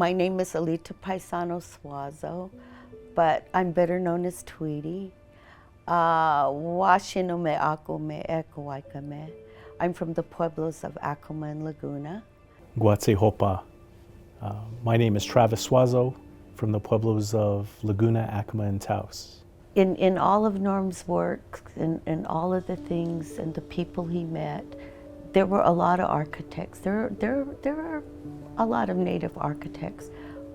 My name is Alita Paisano Suazo, but I'm better known as Tweety. Washino me ako me eko me. I'm from the pueblos of Acoma and Laguna. Guatse Hopa. My name is Travis Suazo from the pueblos of Laguna, Acoma, and Taos. In all of Norm's work, in all of the things and the people he met, there were a lot of architects. There are a lot of native architects,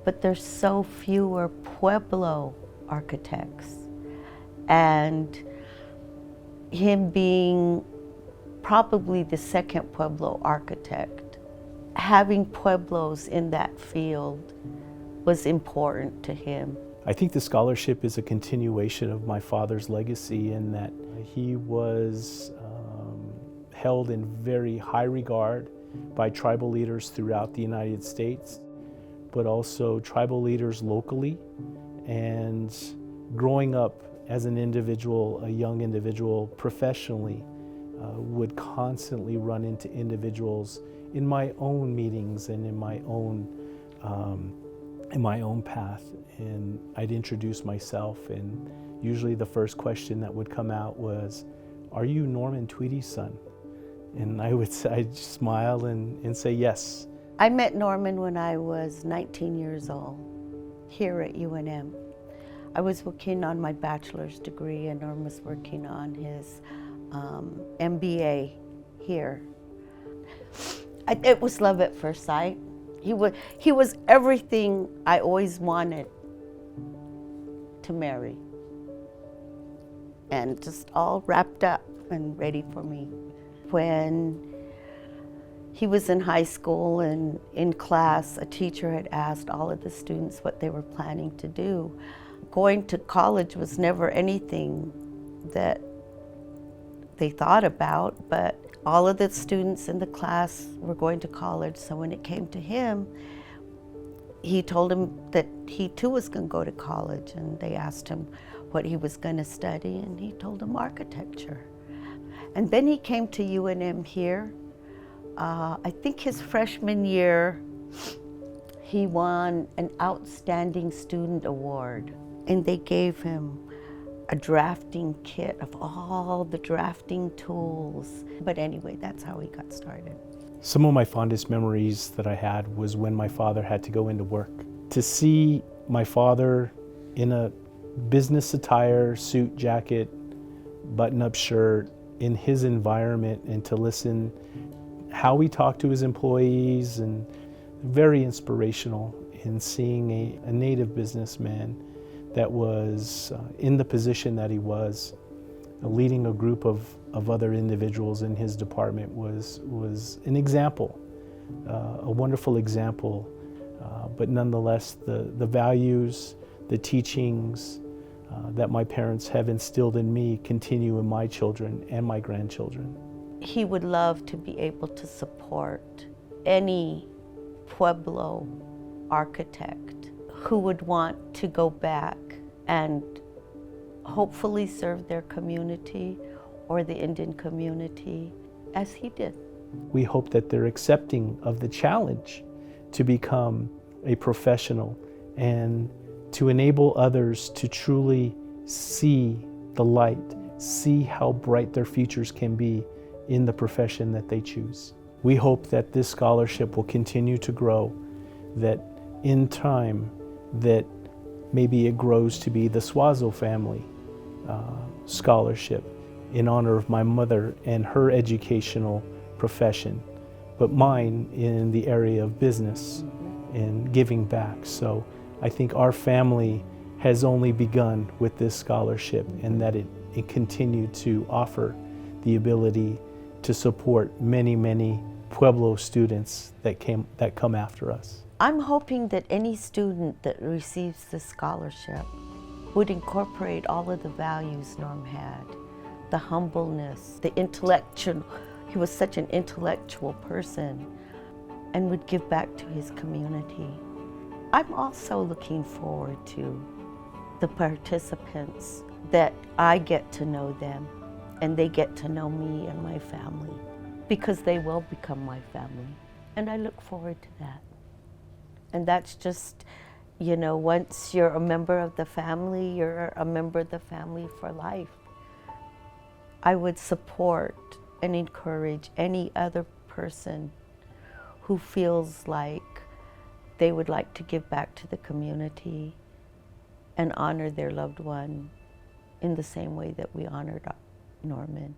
but there's so fewer Pueblo architects. And him being probably the second Pueblo architect, having Pueblos in that field was important to him. I think the scholarship is a continuation of my father's legacy in that he was held in very high regard by tribal leaders throughout the United States, but also tribal leaders locally. And growing up as an individual, a young individual professionally, would constantly run into individuals in my own meetings and in my own path. And I'd introduce myself, and usually the first question that would come out was, "Are you Norman Tweety's son?" And I'd smile and say yes. I met Norman when I was 19 years old here at UNM. I was working on my bachelor's degree, and Norm was working on his MBA here. It was love at first sight. He was everything I always wanted to marry, and just all wrapped up and ready for me. When he was in high school and in class, a teacher had asked all of the students what they were planning to do. Going to college was never anything that they thought about, but all of the students in the class were going to college. So when it came to him, he told them that he too was going to go to college, and they asked him what he was going to study, and he told them architecture. And then he came to UNM here. I think his freshman year, he won an Outstanding Student Award, and they gave him a drafting kit of all the drafting tools. But anyway, that's how he got started. Some of my fondest memories that I had was when my father had to go into work. To see my father in a business attire, suit, jacket, button-up shirt, in his environment, and to listen how he talked to his employees, and very inspirational in seeing a native businessman that was in the position that he was, leading a group of other individuals in his department was an example, a wonderful example, but nonetheless the values, the teachings that my parents have instilled in me continue in my children and my grandchildren. He would love to be able to support any Pueblo architect who would want to go back and hopefully serve their community or the Indian community as he did. We hope that they're accepting of the challenge to become a professional and to enable others to truly see the light, see how bright their futures can be in the profession that they choose. We hope that this scholarship will continue to grow, that in time, that maybe it grows to be the Suazo family scholarship in honor of my mother and her educational profession, but mine in the area of business and giving back. So I think our family has only begun with this scholarship, and that it continued to offer the ability to support many, many Pueblo students that come after us. I'm hoping that any student that receives this scholarship would incorporate all of the values Norm had, the humbleness, the intellectual. He was such an intellectual person, and would give back to his community. I'm also looking forward to the participants, that I get to know them and they get to know me and my family, because they will become my family, and I look forward to that. And that's just, once you're a member of the family, you're a member of the family for life. I would support and encourage any other person who feels like they would like to give back to the community and honor their loved one in the same way that we honored Norman.